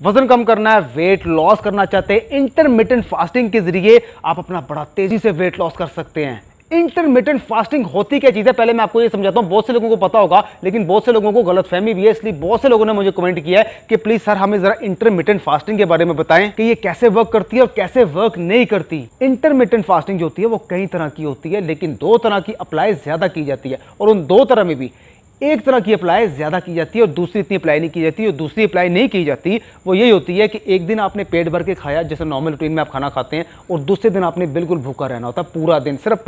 वजन कम करना है, वेट लॉस करना चाहते हैं, इंटरमिटेंट फास्टिंग के जरिए आप अपना बड़ा तेजी से वेट लॉस कर सकते हैं। इंटरमिटेंट फास्टिंग होती क्या चीज है, पहले मैं आपको ये समझाता हूं। बहुत से लोगों को पता होगा, लेकिन बहुत से लोगों को गलतफहमी भी है, इसलिए बहुत से लोगों ने मुझे कमेंट किया है कि प्लीज सर हमें जरा इंटरमिटेंट फास्टिंग के बारे में बताएं कि ये कैसे वर्क करती है और कैसे वर्क नहीं करती। इंटरमिटेंट फास्टिंग जो होती है वो कई तरह की होती है, लेकिन दो तरह की अप्लाई ज्यादा की जाती है, और उन दो तरह में भी एक तरह की अप्लाई ज्यादा की जाती है और दूसरी इतनी अप्लाई नहीं की जाती। और दूसरी अप्लाई नहीं की जाती वो यही होती है कि एक दिन आपने पेट भर के खाया, जैसे नॉर्मल रूटीन में आप खाना खाते हैं, और दूसरे दिन आपने बिल्कुल भूखा रहना होता है पूरा दिन, सिर्फ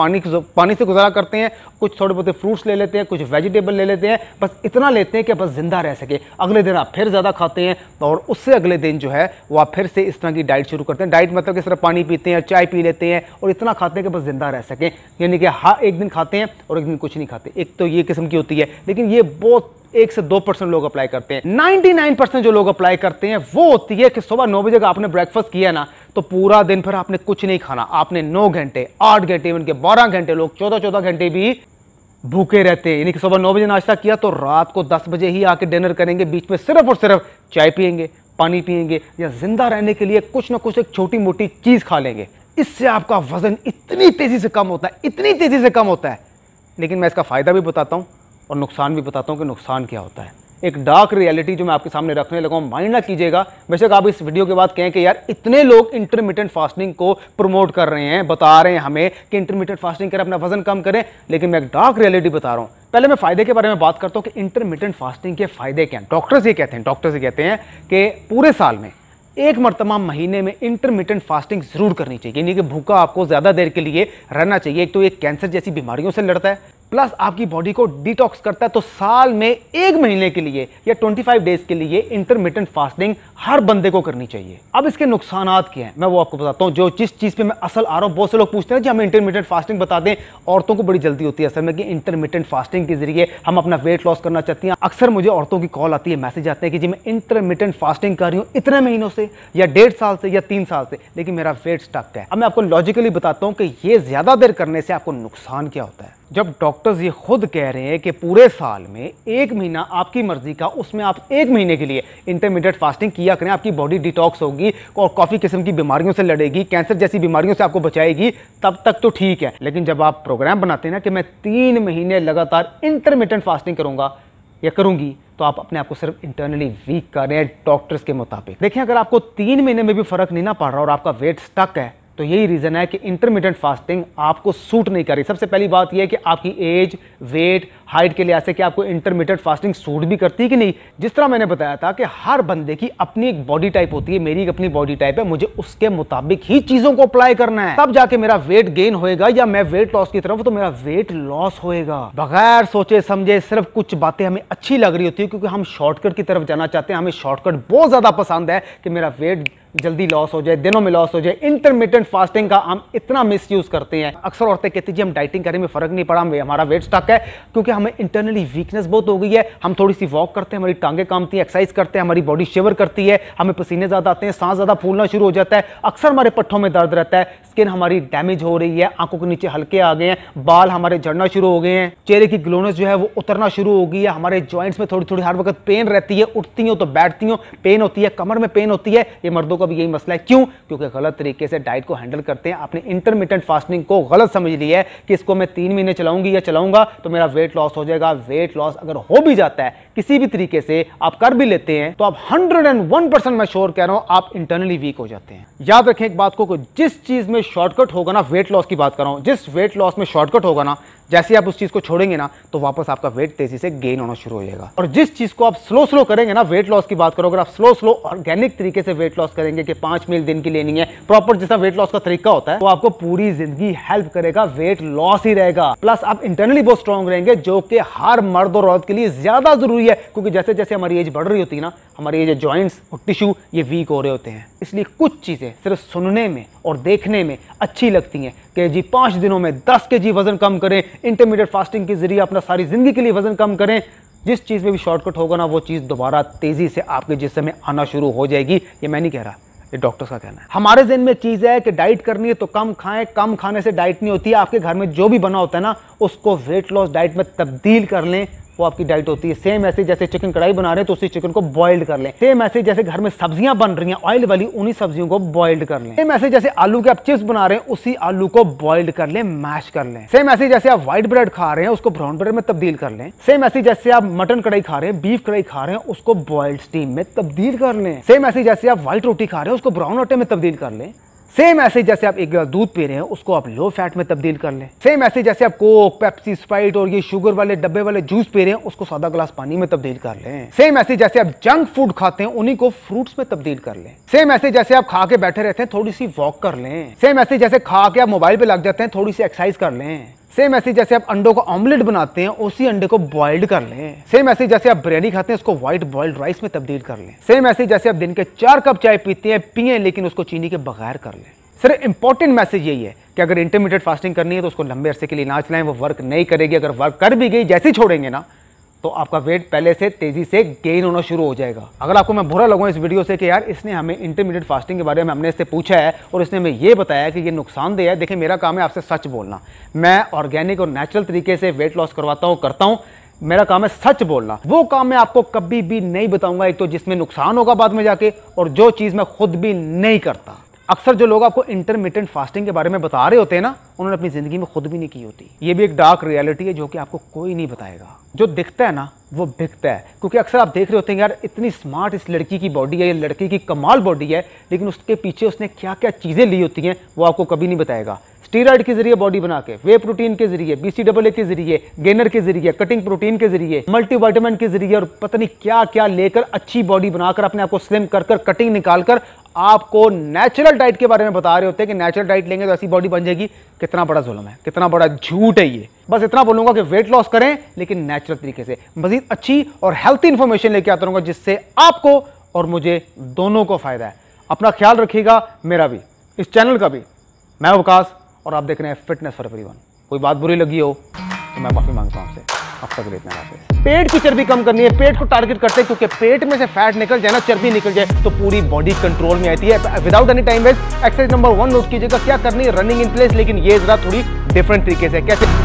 पानी से गुजारा करते हैं, कुछ थोड़े बहुत फ्रूट्स ले लेते हैं, कुछ वेजिटेबल ले लेते हैं, बस इतना लेते हैं कि बस जिंदा रह सके। अगले दिन आप फिर ज्यादा खाते हैं और उससे अगले दिन जो है वो आप फिर से इस तरह की डाइट शुरू करते हैं। डाइट मतलब कि सिर्फ पानी पीते हैं, चाय पी लेते हैं और इतना खाते हैं कि बस जिंदा रह सकें, यानी कि हाँ एक दिन खाते हैं और एक दिन कुछ नहीं खाते। एक तो ये किस्म की होती है, लेकिन ये बहुत 1 से 2% लोग अप्लाई करते हैं। 99% जो लोग अप्लाई करते हैं वो होती है कि सुबह 9 बजे का आपने ब्रेकफास्ट किया ना, तो पूरा दिन फिर आपने कुछ नहीं खाना, आपने 9 घंटे, 8 घंटे, इवन के 12 घंटे, लोग 14-14 घंटे भी भूखे रहते हैं। यानी कि सुबह 9 बजे नाश्ता किया तो रात को 10 बजे ही आके डिनर करेंगे, बीच में सिर्फ और सिर्फ चाय पियेंगे, पानी पियेंगे, या जिंदा रहने के लिए कुछ ना कुछ एक छोटी मोटी चीज खा लेंगे। इससे आपका वजन इतनी तेजी से कम होता है, इतनी तेजी से कम होता है। लेकिन मैं इसका फायदा भी बताता हूं और नुकसान भी बताता हूं कि नुकसान क्या होता है। एक डार्क रियलिटी जो मैं आपके सामने रखने लगा हूं, माइंड ना कीजिएगा। बेशक आप इस वीडियो के बाद कहें कि यार इतने लोग इंटरमिटेंट फास्टिंग को प्रमोट कर रहे हैं, बता रहे हैं हमें कि इंटरमिटेंट फास्टिंग करें, अपना वजन कम करें, लेकिन मैं एक डार्क रियलिटी बता रहा हूं। पहले मैं फायदे के बारे में बात करता हूं कि इंटरमिटेंट फास्टिंग के फायदे क्या हैं। डॉक्टर्स ये कहते हैं कि पूरे साल में एक मरतबा महीने में इंटरमिटेंट फास्टिंग जरूर करनी चाहिए, यानी कि भूखा आपको ज्यादा देर के लिए रहना चाहिए। एक तो ये कैंसर जैसी बीमारियों से लड़ता है, प्लस आपकी बॉडी को डिटॉक्स करता है। तो साल में 1 महीने के लिए या 25 डेज के लिए इंटरमिटेंट फास्टिंग हर बंदे को करनी चाहिए। अब इसके नुकसानात क्या हैं मैं वो आपको बताता हूं। जो जिस चीज पे मैं असल आ रहा हूं, बहुत से लोग पूछते हैं कि हमें इंटरमिटेंट फास्टिंग बता दें। औरतों को बड़ी जल्दी होती है असल में कि इंटरमिटेंट फास्टिंग के जरिए हम अपना वेट लॉस करना चाहती हैं। अक्सर मुझे औरतों की कॉल आती है, मैसेज आते हैं कि जी मैं इंटरमिटेंट फास्टिंग कर रही हूँ इतने महीनों से, या 1.5 साल से, या 3 साल से, लेकिन मेरा वेट स्टक है। अब मैं आपको लॉजिकली बताता हूं कि ये ज्यादा देर करने से आपको नुकसान क्या होता है। जब डॉक्टर्स ये खुद कह रहे हैं कि पूरे साल में 1 महीना आपकी मर्जी का, उसमें आप 1 महीने के लिए इंटरमिटेंट फास्टिंग किया करें, आपकी बॉडी डिटॉक्स होगी और काफी किस्म की बीमारियों से लड़ेगी, कैंसर जैसी बीमारियों से आपको बचाएगी, तब तक तो ठीक है। लेकिन जब आप प्रोग्राम बनाते हैं ना कि मैं 3 महीने लगातार इंटरमिटेंट फास्टिंग करूंगा या करूंगी, तो आप अपने आप को सिर्फ इंटरनली वीक कर रहे हैं डॉक्टर्स के मुताबिक। देखिए, अगर आपको 3 महीने में भी फर्क नहीं ना पड़ रहा और आपका वेट स्टक है, तो यही रीजन है कि इंटरमिटेंट फास्टिंग आपको सूट नहीं कर रही। सबसे पहली बात यह है कि आपकी एज, वेट, हाइट के लिहाज से कि आपको इंटरमिटेंट फास्टिंग सूट भी करती है कि नहीं। जिस तरह मैंने बताया था कि हर बंदे की अपनी एक बॉडी टाइप होती है, मेरी एक अपनी बॉडी टाइप है, मुझे उसके मुताबिक ही चीजों को अप्लाई करना है, तब जाके मेरा वेट गेन होएगा या मैं वेट लॉस की तरफ, तो मेरा वेट लॉस होएगा। बगैर सोचे समझे सिर्फ कुछ बातें हमें अच्छी लग रही होती है क्योंकि हम शॉर्टकट की तरफ जाना चाहते हैं, हमें शॉर्टकट बहुत ज्यादा पसंद है कि मेरा वेट जल्दी लॉस हो जाए, दिनों में लॉस हो जाए। इंटरमिटेंट फास्टिंग का हम इतना मिसयूज करते हैं। अक्सर औरतें कहती हैं जी हम डाइटिंग करें में फर्क नहीं पड़ा, हमारा वेट स्टक है क्योंकि हमें इंटरनली वीकनेस बहुत हो गई है। हम थोड़ी सी वॉक करते हैं, हमारी टांगे कामती हैं, एक्सरसाइज करते हैं, हमारी बॉडी शिवर करती है, हमें पसीने ज्यादा आते हैं, सांस ज्यादा फूलना शुरू हो जाता है, अक्सर हमारे पट्टों में दर्द रहता है, स्किन हमारी डैमेज हो रही है, आंखों के नीचे हल्के आ गए हैं, बाल हमारे झड़ना शुरू हो गए हैं, चेहरे की ग्लोनेस जो है वो उतरना शुरू हो गई है, हमारे जॉइंट्स में थोड़ी थोड़ी हर वक्त पेन रहती है, उठती हो तो बैठती हो पेन होती है, कमर में पेन होती है। ये मर्दों का भी यही मसला है। क्यों? क्योंकि गलत तरीके से डाइट को हैंडल करते हैं। आपने इंटरमिटेंट फास्टिंग को गलत समझ लिया है कि इसको मैं 3 महीने चलाऊंगी या चलाऊंगा तो मेरा वेट लॉस हो जाएगा। वेट लॉस अगर हो भी जाता है किसी भी तरीके से, आप कर भी लेते हैं, तो आप 101% मैं श्योर कह रहा हूं आप इंटरनली वीक हो जाते हैं। याद रखें एक बात को, जिस चीज में शॉर्टकट होगा ना, वेट लॉस की बात कर रहा हूं, जिस वेट लॉस में शॉर्टकट होगा ना, जैसे आप उस चीज को छोड़ेंगे ना तो वापस आपका वेट तेजी से गेन होना शुरू हो जाएगा। और जिस चीज को आप स्लो स्लो करेंगे ना, वेट लॉस की बात करो, अगर आप स्लो स्लो ऑर्गेनिक तरीके से वेट लॉस करेंगे कि 5 मील दिन की लेनी है, प्रॉपर जैसा वेट लॉस का तरीका होता है, तो आपको पूरी जिंदगी हेल्प करेगा, वेट लॉस ही रहेगा। प्लस आप इंटरनली बहुत स्ट्रॉन्ग रहेंगे, जो कि हर मर्द और औरत के लिए ज्यादा जरूरी है, क्योंकि जैसे जैसे हमारी एज बढ़ रही होती है ना, हमारे ये जो जॉइंट्स और टिश्यू ये वीक हो रहे होते हैं। इसलिए कुछ चीजें सिर्फ सुनने में और देखने में अच्छी लगती हैं कि जी 5 दिनों में 10 kg वजन कम करें, इंटरमीडिएट फास्टिंग के जरिए अपना सारी जिंदगी के लिए वजन कम करें। जिस चीज में भी शॉर्टकट होगा ना, वो चीज दोबारा तेजी से आपके जिस्म में आना शुरू हो जाएगी। ये मैं नहीं कह रहा, ये डॉक्टर्स का कहना है। हमारे ज़हन में चीज है कि डाइट करनी है तो कम खाएं, कम खाने से डाइट नहीं होती है। आपके घर में जो भी बना होता है ना, उसको वेट लॉस डाइट में तब्दील कर लें, वो आपकी डाइट होती है। सेम ऐसे जैसे चिकन कढ़ाई बना रहे हैं तो उसी चिकन को बॉइल्ड कर लें। सेम ऐसे जैसे घर में सब्जियां बन रही हैं ऑयल वाली, उन्हीं सब्जियों को बॉइल्ड कर लें। सेम ऐसे जैसे आलू के आप चिप्स बना रहे हैं उसी आलू को बॉइल्ड कर लें, मैश कर लें। सेम ऐसे जैसे आप व्हाइट ब्रेड खा रहे हैं उसको ब्राउन ब्रेड में तब्दील कर लें। सेम ऐसे जैसे आप मटन कढ़ाई खा रहे हैं, बीफ कढ़ाई खा रहे हैं, उसको बॉइल्ड स्टीम में तब्दील कर लें। सेम ऐसे जैसे आप व्हाइट रोटी खा रहे हैं उसको ब्राउन आटे में तब्दील कर लें। सेम ऐसे जैसे आप एक गिलास दूध पी रहे हैं उसको आप लो फैट में तब्दील कर लें। सेम ऐसे जैसे आप कोक, पेप्सी, स्प्राइट और ये शुगर वाले डब्बे वाले जूस पी रहे हैं उसको सादा गिलास पानी में तब्दील कर लें। सेम ऐसे जैसे आप जंक फूड खाते हैं उन्हीं को फ्रूट्स में तब्दील कर लें। सेम ऐसे जैसे आप खा के बैठे रहते हैं थोड़ी सी वॉक कर लें। सेम ऐसे जैसे खा के आप मोबाइल पे लग जाते हैं थोड़ी सी एक्सरसाइज कर लें। सेम ऐसे जैसे आप अंडों को ऑमलेट बनाते हैं उसी अंडे को बॉइल्ड कर लें। सेम ऐसे जैसे आप बिरयानी खाते हैं उसको व्हाइट बॉइल्ड राइस में तब्दील कर लें। सेम ऐसे जैसे आप दिन के 4 कप चाय पीते हैं पिए लेकिन उसको चीनी के बगैर कर लें। सर इंपॉर्टेंट मैसेज यही है कि अगर इंटरमीडिएट फास्टिंग करनी है तो उसको लंबे अरसे के लिए ना चलाएं, वो वर्क नहीं करेगी। अगर वर्क कर भी गई जैसे ही छोड़ेंगे ना तो आपका वेट पहले से तेजी से गेन होना शुरू हो जाएगा। अगर आपको मैं बुरा लगूं इस वीडियो से कि यार इसने हमें इंटरमीडिएट फास्टिंग के बारे में हमने इससे पूछा है और इसने हमें ये बताया कि ये नुकसानदेह है, देखिए मेरा काम है आपसे सच बोलना। मैं ऑर्गेनिक और नेचुरल तरीके से वेट लॉस करवाता हूँ, करता हूँ। मेरा काम है सच बोलना। वो काम मैं आपको कभी भी नहीं बताऊंगा, एक तो जिसमें नुकसान होगा बाद में जाके, और जो चीज़ मैं खुद भी नहीं करता। अक्सर जो लोग आपको इंटरमिटेंट फास्टिंग के बारे में बता रहे होते हैं ना, उन्होंने अपनी जिंदगी में खुद भी नहीं की होती। ये भी एक डार्क रियलिटी है जो कि आपको कोई नहीं बताएगा। जो दिखता है ना वो बिकता है, क्योंकि अक्सर आप देख रहे होते हैं यार इतनी स्मार्ट इस लड़की की बॉडी है, ये लड़की की कमाल बॉडी है, लेकिन उसके पीछे उसने क्या क्या चीज़ें ली होती हैं वो आपको कभी नहीं बताएगा। स्टीरॉयड के जरिए बॉडी बना के, वे प्रोटीन के जरिए, BCAA के जरिए, गेनर के जरिए, कटिंग प्रोटीन के जरिए, मल्टीविटामिन के जरिए और पता नहीं क्या क्या लेकर अच्छी बॉडी बनाकर अपने आप को स्लिम कर कर कटिंग निकालकर आपको नेचुरल डाइट के बारे में बता रहे होते हैं कि नेचुरल डाइट लेंगे तो ऐसी बॉडी बन जाएगी। कितना बड़ा जुल्म है, कितना बड़ा झूठ है ये। बस इतना बोलूंगा कि वेट लॉस करें लेकिन नेचुरल तरीके से। मजीद अच्छी और हेल्थी इंफॉर्मेशन लेके आता रहूंगा जिससे आपको और मुझे दोनों को फायदा है। अपना ख्याल रखिएगा, मेरा भी, इस चैनल का भी। मैं विकास और आप देख रहे हैं फिटनेस फॉर एवरीवन। कोई बात बुरी लगी हो तो मैं माफी मांगता हूं आपसे। अब तक इतना काफी। पेट की चर्बी कम करनी है, पेट को टारगेट करते हैं, क्योंकि पेट में से फैट निकल जाए ना, चर्बी निकल जाए तो पूरी बॉडी कंट्रोल में आती है। Without any time waste exercise number 1 note कीजिएगा क्या करनी है, रनिंग इन प्लेस, लेकिन ये जरा थोड़ी डिफरेंट तरीके से। कैसे?